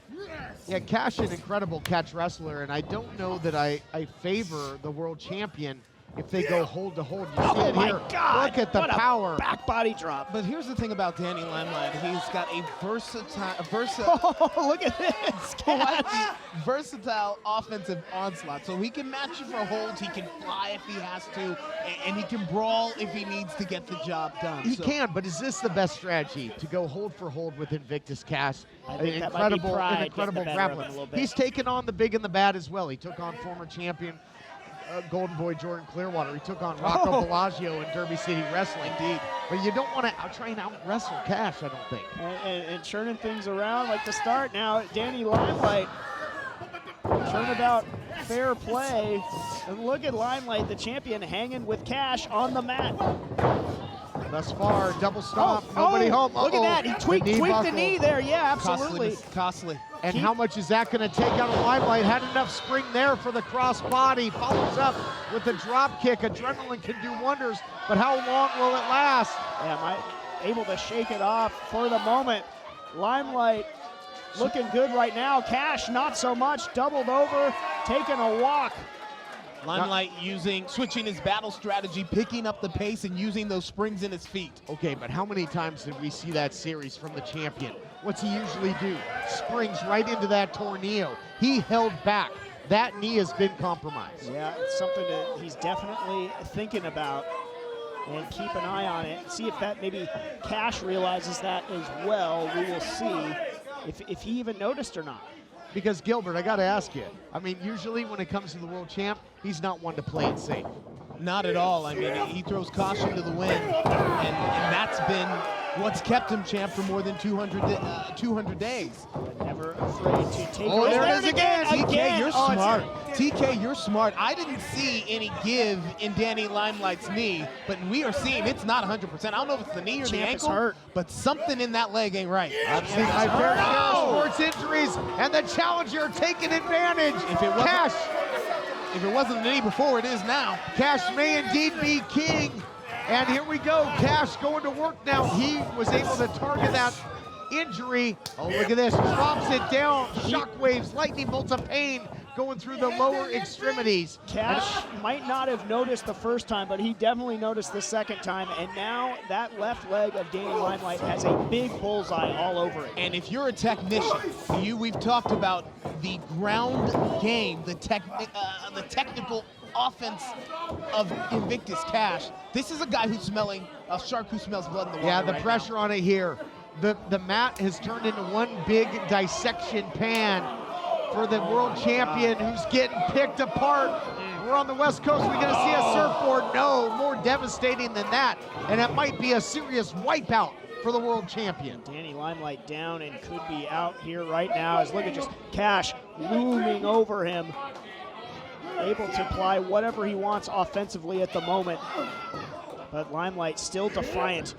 [SPEAKER 1] Yeah, Cash, an incredible catch wrestler, and I don't know that I favor the world champion if they go hold to hold. You see it
[SPEAKER 2] my
[SPEAKER 1] here.
[SPEAKER 2] God.
[SPEAKER 1] Look at the
[SPEAKER 2] What a
[SPEAKER 1] power.
[SPEAKER 2] back body drop.
[SPEAKER 3] But here's the thing about Danny Limelight. He's got a
[SPEAKER 2] Oh, look at this.
[SPEAKER 3] versatile offensive onslaught. So he can match you for holds, he can fly if he has to, and he can brawl if he needs to get the job done.
[SPEAKER 1] He can, but is this the best strategy, to go hold for hold with Invictus Cash?
[SPEAKER 2] I
[SPEAKER 1] An
[SPEAKER 2] think that might be
[SPEAKER 1] incredible,
[SPEAKER 2] pride
[SPEAKER 1] an incredible
[SPEAKER 2] getting the better of him a
[SPEAKER 1] grappler.
[SPEAKER 2] little bit.
[SPEAKER 1] He's taken on the big and the bad as well. He took on former champion Golden Boy Jordan Clearwater. He took on Rocco Bellagio in Derby City Wrestling. Indeed. But you don't want to try and out-wrestle Cash, I don't think.
[SPEAKER 2] And churning things around like the start now. Danny Limelight, turnabout fair play. And look at Limelight, the champion, hanging with Cash on the mat.
[SPEAKER 1] Thus far, double stomp, nobody home.
[SPEAKER 2] Look at that, he tweaked the knee there. Yeah, absolutely.
[SPEAKER 3] Costly.
[SPEAKER 1] And how much is that going to take out of Limelight? Had enough spring there for the cross body. Follows up with the drop kick. Adrenaline can do wonders, but how long will it last?
[SPEAKER 2] Yeah, able to shake it off for the moment. Limelight looking good right now. Cash, not so much. Doubled over, taking a walk.
[SPEAKER 3] Limelight switching his battle strategy, picking up the pace and using those springs in his feet.
[SPEAKER 1] Okay, but how many times did we see that series from the champion? What's he usually do? Springs right into that tornado. He held back. That knee has been compromised.
[SPEAKER 2] Yeah, it's something that he's definitely thinking about. And keep an eye on it. See if that maybe Cash realizes that as well. We will see if he even noticed or not.
[SPEAKER 1] Because Gilbert, I got to ask you, I mean, usually when it comes to the world champ, he's not one to play it safe.
[SPEAKER 3] Not at all. I mean, he throws caution to the wind, and that's been what's kept him champ for more than 200 days.
[SPEAKER 2] Never afraid to take
[SPEAKER 1] Oh, there it is again.
[SPEAKER 3] TK, you're smart. TK, you're smart. I didn't see any give in Danny Limelight's knee, but we are seeing it's not 100%. I don't know if it's the knee or the
[SPEAKER 2] Champ is
[SPEAKER 3] ankle,
[SPEAKER 2] hurt.
[SPEAKER 3] but something in that leg ain't right.
[SPEAKER 1] I've seen my fair share of sports injuries, and the challenger taking advantage.
[SPEAKER 3] If it wasn't the knee before, it is now.
[SPEAKER 1] Cash may indeed be king. And here we go, Cash going to work now. He was able to target that injury. Oh, look at this, drops it down. Shockwaves, lightning bolts of pain going through the lower extremities.
[SPEAKER 2] Cash might not have noticed the first time, but he definitely noticed the second time. And now that left leg of Danny Limelight has a big bullseye all over it.
[SPEAKER 3] And if you're a technician, we've talked about the ground game, the technical offense of Invictus Cash. This is a guy who's smelling a shark who smells blood in the water.
[SPEAKER 1] Yeah, the
[SPEAKER 3] right
[SPEAKER 1] pressure
[SPEAKER 3] now.
[SPEAKER 1] on it here. The mat has turned into one big dissection pan for the world champion who's getting picked apart. We're on the West Coast. We're going to see a surfboard. No, more devastating than that. And that might be a serious wipeout for the world champion.
[SPEAKER 2] Danny Limelight down and could be out here right now. As look at just Cash looming over him. Able to apply whatever he wants offensively at the moment. But Limelight still defiant,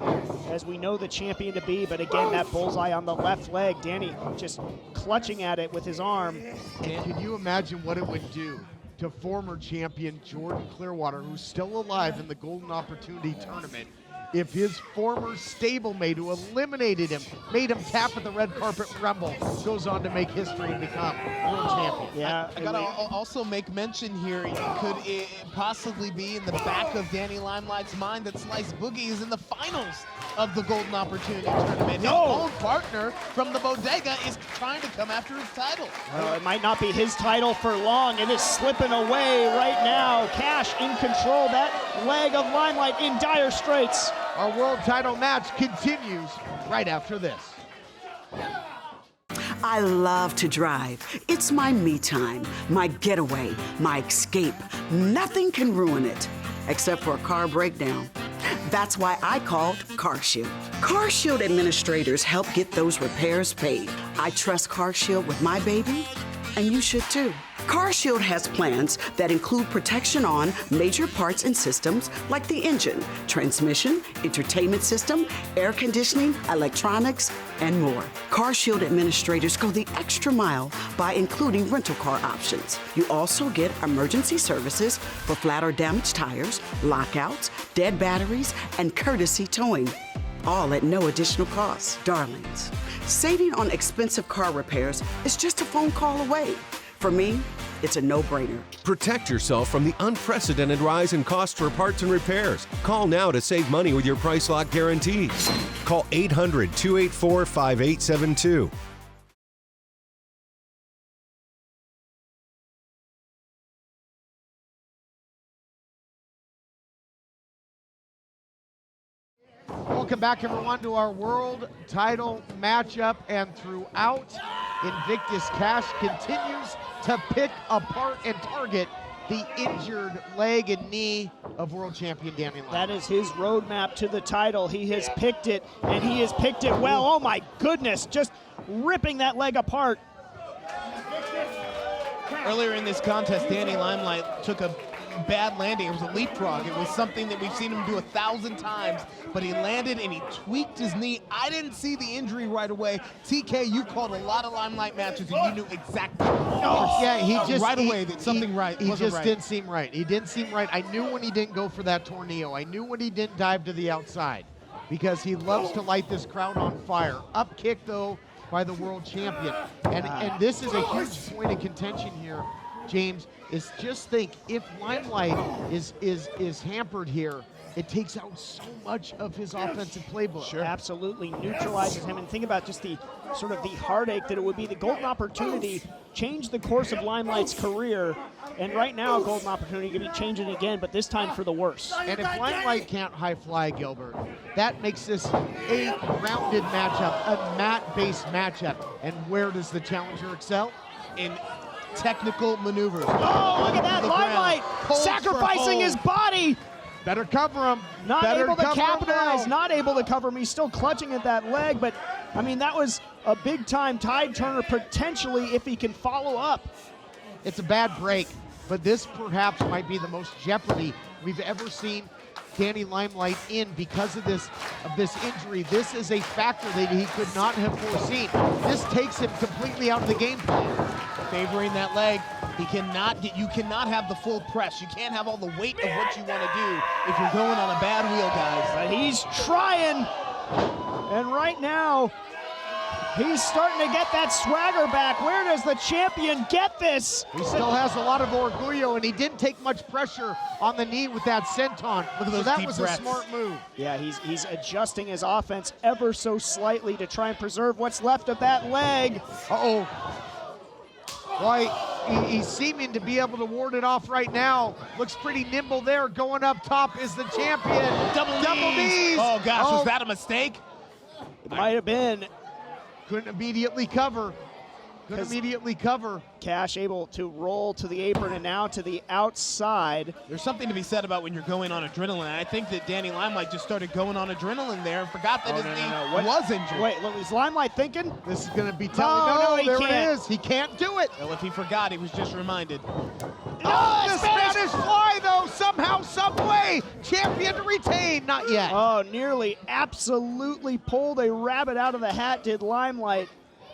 [SPEAKER 2] as we know the champion to be. But again, that bullseye on the left leg. Danny just clutching at it with his arm.
[SPEAKER 1] And can you imagine what it would do to former champion Jordan Clearwater, who's still alive in the Golden Opportunity Tournament, if his former stablemate who eliminated him, made him tap at the red carpet rumble, goes on to make history and become world champion.
[SPEAKER 2] Yeah,
[SPEAKER 3] I gotta also make mention here, could it possibly be in the back of Danny Limelight's mind that Slice Boogie is in the finals of the Golden Opportunity Tournament? His own partner from the bodega is trying to come after his title.
[SPEAKER 2] Well, it might not be his title for long. It is slipping away right now. Cash in control. That leg of Limelight in dire straits.
[SPEAKER 1] Our world title match continues right after this.
[SPEAKER 5] I love to drive. It's my me time, my getaway, my escape. Nothing can ruin it, except for a car breakdown. That's why I called CarShield. CarShield administrators help get those repairs paid. I trust CarShield with my baby, and you should too. CarShield has plans that include protection on major parts and systems like the engine, transmission, entertainment system, air conditioning, electronics, and more. CarShield administrators go the extra mile by including rental car options. You also get emergency services for flat or damaged tires, lockouts, dead batteries, and courtesy towing. all at no additional cost. Darlings, saving on expensive car repairs is just a phone call away. For me, it's a no-brainer.
[SPEAKER 6] Protect yourself from the unprecedented rise in cost for parts and repairs. Call now to save money with your price lock guarantees. Call 800-284-5872.
[SPEAKER 1] Welcome back, everyone, to our world title matchup. And throughout, Invictus Cash continues to pick apart and target the injured leg and knee of world champion Danny Limelight.
[SPEAKER 2] That is his roadmap to the title. He has picked it, and he has picked it well. Oh my goodness, just ripping that leg apart.
[SPEAKER 3] Earlier in this contest, Danny Limelight took a bad landing. It was a leapfrog. It was something that we've seen him do 1,000 times, but he landed and he tweaked his knee. I didn't see the injury right away. TK, you called a lot of Limelight matches and you knew exactly.
[SPEAKER 1] Yeah, he just
[SPEAKER 3] right away that something
[SPEAKER 1] He just
[SPEAKER 3] right.
[SPEAKER 1] didn't seem right. He didn't seem right. I knew when he didn't go for that tornado. I knew when he didn't dive to the outside, because he loves to light this crowd on fire. Up kick though by the world champion, and this is a huge point of contention here, James. Is just think, if Limelight is hampered here, it takes out so much of his offensive playbook.
[SPEAKER 2] Sure. Absolutely neutralizes him. And think about just the sort of the heartache that it would be. The golden opportunity changed the course of Limelight's career, and right now golden opportunity could be changing again, but this time for the worse.
[SPEAKER 1] And if Limelight can't high fly, Gilbert, that makes this a rounded matchup, a mat-based matchup. And where does the challenger excel?
[SPEAKER 3] In technical maneuvers.
[SPEAKER 2] Oh, look at that, Limelight sacrificing his body.
[SPEAKER 1] Better cover him.
[SPEAKER 2] Not
[SPEAKER 1] Better
[SPEAKER 2] able to
[SPEAKER 1] cover him
[SPEAKER 2] capitalize,
[SPEAKER 1] now.
[SPEAKER 2] not able to cover him. He's still clutching at that leg, but I mean, that was a big time tide turner potentially if he can follow up.
[SPEAKER 1] It's a bad break, but this perhaps might be the most jeopardy we've ever seen Danny Limelight in because of this injury. This is a factor that he could not have foreseen. This takes him completely out of the game plan.
[SPEAKER 3] Favoring that leg, you cannot have the full press. You can't have all the weight of what you want to do if you're going on a bad wheel, guys.
[SPEAKER 2] But he's trying, and right now, he's starting to get that swagger back. Where does the champion get this?
[SPEAKER 1] He still has a lot of orgullo, and he didn't take much pressure on the knee with that senton.
[SPEAKER 3] Look at those
[SPEAKER 1] that
[SPEAKER 3] deep
[SPEAKER 1] was
[SPEAKER 3] breaths.
[SPEAKER 1] a smart move.
[SPEAKER 2] Yeah, he's adjusting his offense ever so slightly to try and preserve what's left of that leg.
[SPEAKER 1] Uh-oh. Why, he's seeming to be able to ward it off right now. Looks pretty nimble there. Going up top is the champion.
[SPEAKER 3] Double knees. Oh, gosh, was that a mistake?
[SPEAKER 2] It might have been.
[SPEAKER 1] Couldn't immediately cover.
[SPEAKER 2] Cash able to roll to the apron and now to the outside.
[SPEAKER 3] There's something to be said about when you're going on adrenaline. I think that Danny Limelight just started going on adrenaline there and forgot that his knee was injured.
[SPEAKER 2] Wait, look, is Limelight thinking?
[SPEAKER 1] This is going to be telling.
[SPEAKER 2] No, he
[SPEAKER 1] there
[SPEAKER 2] can't.
[SPEAKER 1] it is. He can't do it.
[SPEAKER 3] Well, if he forgot, he was just reminded.
[SPEAKER 1] Oh, the Spanish fly, though, somehow, some way. Champion to retain. Not yet.
[SPEAKER 2] Oh, nearly absolutely pulled a rabbit out of the hat, did Limelight.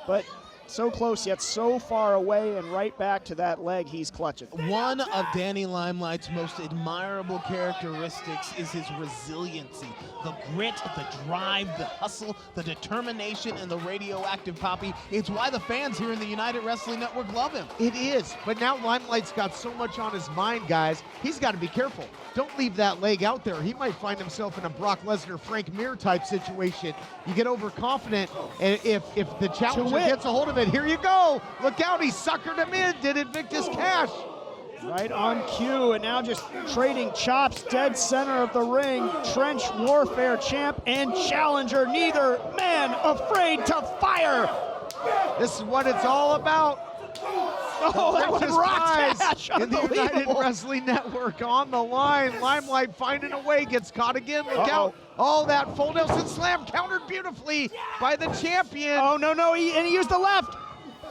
[SPEAKER 2] But so close yet so far away, and right back to that leg he's clutching.
[SPEAKER 3] One of Danny Limelight's most admirable characteristics is his resiliency. The grit, the drive, the hustle, the determination, and the radioactive poppy. It's why the fans here in the United Wrestling Network love him.
[SPEAKER 1] It is, but now Limelight's got so much on his mind, guys. He's got to be careful. Don't leave that leg out there. He might find himself in a Brock Lesnar, Frank Mir type situation. You get overconfident, and if the challenger gets a hold of it, here you go. Look out, he suckered him in, did Invictus Cash.
[SPEAKER 2] Right on cue, and now just trading chops, dead center of the ring. Trench Warfare champ and challenger, neither man afraid to fire.
[SPEAKER 1] This is what it's all about.
[SPEAKER 2] Oh, that one rocked Cash.
[SPEAKER 1] In the United Wrestling Network on the line. Limelight finding a way, gets caught again. Look out. Oh, that full Nelson slam countered beautifully by the champion.
[SPEAKER 2] Oh, no, he used the left.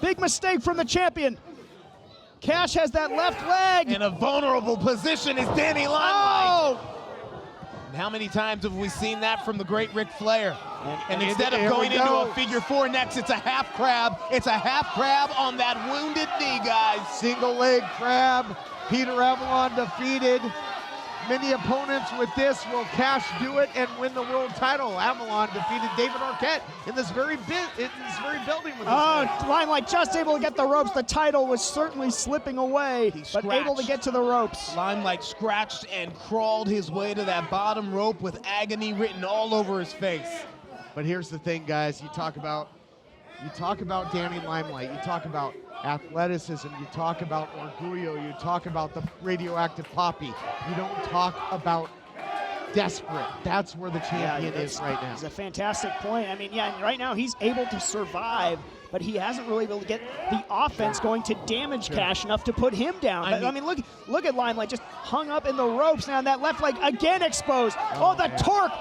[SPEAKER 2] Big mistake from the champion. Cash has that left leg.
[SPEAKER 3] In a vulnerable position is Danny Limelight. And how many times have we seen that from the great Ric Flair? And instead of going into a figure four next, it's a half crab. It's a half crab on that wounded knee, guys.
[SPEAKER 1] Single leg crab. Peter Avalon defeated. many opponents with this, will Cash do it and win the world title? Avalon defeated David Arquette in this very building with this match.
[SPEAKER 2] Limelight just able to get the ropes. The title was certainly slipping away, but able to get to the ropes.
[SPEAKER 3] Limelight scratched and crawled his way to that bottom rope with agony written all over his face.
[SPEAKER 1] But here's the thing, guys. You talk about Danny Limelight. You talk about athleticism. You talk about orgullo. You talk about the radioactive poppy. You don't talk about desperate. That's where the champion is right now.
[SPEAKER 2] It's a fantastic point. I mean, and right now he's able to survive, but he hasn't really been able to get the offense going to damage Cash enough to put him down. I mean, look at Limelight just hung up in the ropes now, and that left leg again exposed. Oh, the torque.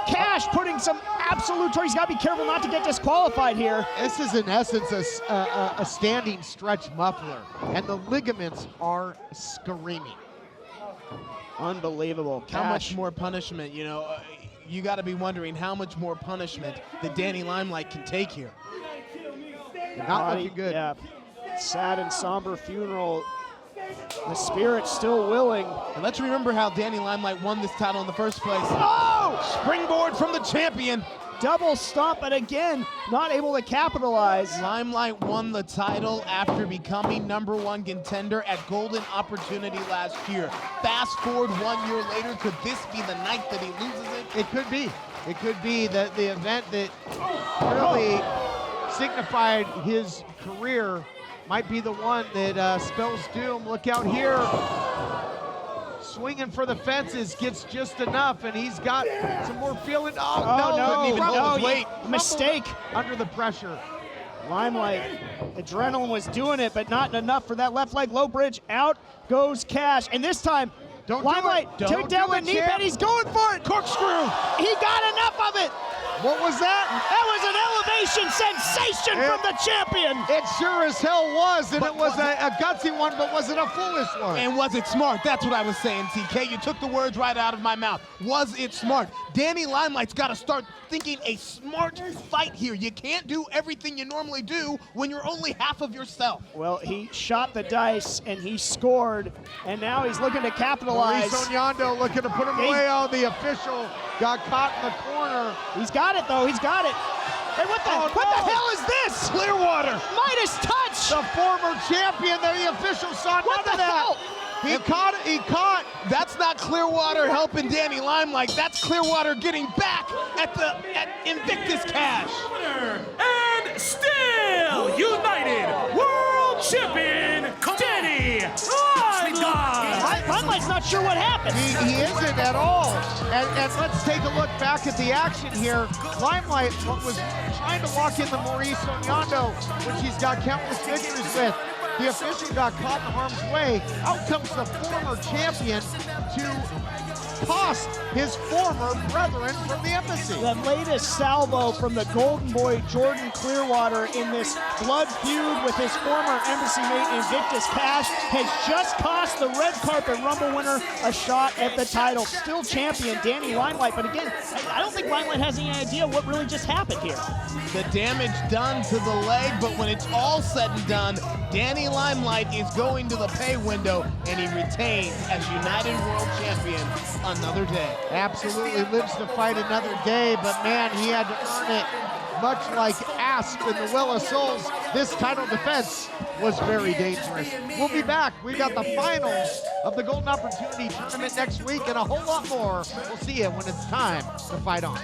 [SPEAKER 2] Cash putting some absolute torque. He's got to be careful not to get disqualified here.
[SPEAKER 1] This is in essence a standing stretch muffler, and the ligaments are screaming.
[SPEAKER 2] Unbelievable.
[SPEAKER 3] Cash. How much more punishment, you got to be wondering how much more punishment that Danny Limelight can take here.
[SPEAKER 1] Not looking good.
[SPEAKER 2] Yeah, sad and somber funeral. The spirit's still willing.
[SPEAKER 3] And let's remember how Danny Limelight won this title in the first place.
[SPEAKER 2] Oh!
[SPEAKER 3] Springboard from the champion.
[SPEAKER 2] Double stomp, but again, not able to capitalize.
[SPEAKER 3] Limelight won the title after becoming #1 contender at Golden Opportunity last year. Fast forward 1 year later, could this be the night that he loses it?
[SPEAKER 1] It could be. It could be the event that really signified his career might be the one that spells doom. Look out here. Swinging for the fences, gets just enough, and he's got some more feeling.
[SPEAKER 2] Mistake.
[SPEAKER 1] Under the pressure.
[SPEAKER 2] Limelight, adrenaline was doing it, but not enough for that left leg low bridge. Out goes Cash, and this time, Limelight took down the knee pad. He's going for it.
[SPEAKER 3] Corkscrew.
[SPEAKER 2] He got enough of it.
[SPEAKER 1] What was that?
[SPEAKER 2] That was an elevation sensation from the champion.
[SPEAKER 1] It sure as hell was, and it was a gutsy one, but was it a foolish one?
[SPEAKER 3] And was it smart? That's what I was saying, TK. You took the words right out of my mouth. Was it smart? Danny Limelight's got to start thinking a smart fight here. You can't do everything you normally do when you're only half of yourself.
[SPEAKER 2] Well, he shot the dice, and he scored, and now he's looking to capitalize.
[SPEAKER 1] Maurice Onyando looking to put him away. Oh, the official got caught in the corner.
[SPEAKER 2] He's got it, though. He's got it. Hey, what the hell is this?
[SPEAKER 3] Clearwater.
[SPEAKER 2] Midas touch.
[SPEAKER 1] The former champion there. The official saw none of that. He caught it. He caught.
[SPEAKER 3] That's not Clearwater helping Danny Limelight. That's Clearwater getting back at Invictus Cash.
[SPEAKER 4] And still United World Champion Danny Limelight.
[SPEAKER 2] Limelight's not sure what happened.
[SPEAKER 1] He isn't at all. And let's take a look back at the action here. Limelight was trying to walk in the Maurice Onyando, which he's got countless victories with. The official got caught in harm's way. Out comes the former champion to cost his former brethren from the embassy.
[SPEAKER 2] The latest salvo from the Golden Boy, Jordan Clearwater, in this blood feud with his former embassy mate Invictus Cash has just cost the red carpet Rumble winner a shot at the title. Still champion Danny Limelight, but again, I don't think Limelight has any idea what really just happened here.
[SPEAKER 3] The damage done to the leg, but when it's all said and done, Danny Limelight is going to the pay window, and he retains as United World Champion another day.
[SPEAKER 1] Absolutely lives to fight another day, but man, he had to earn it. Much like Asp in the Well of Souls, this title defense was very dangerous. We'll be back. We've got the finals of the Golden Opportunity Tournament next week and a whole lot more. We'll see you when it's time to fight on.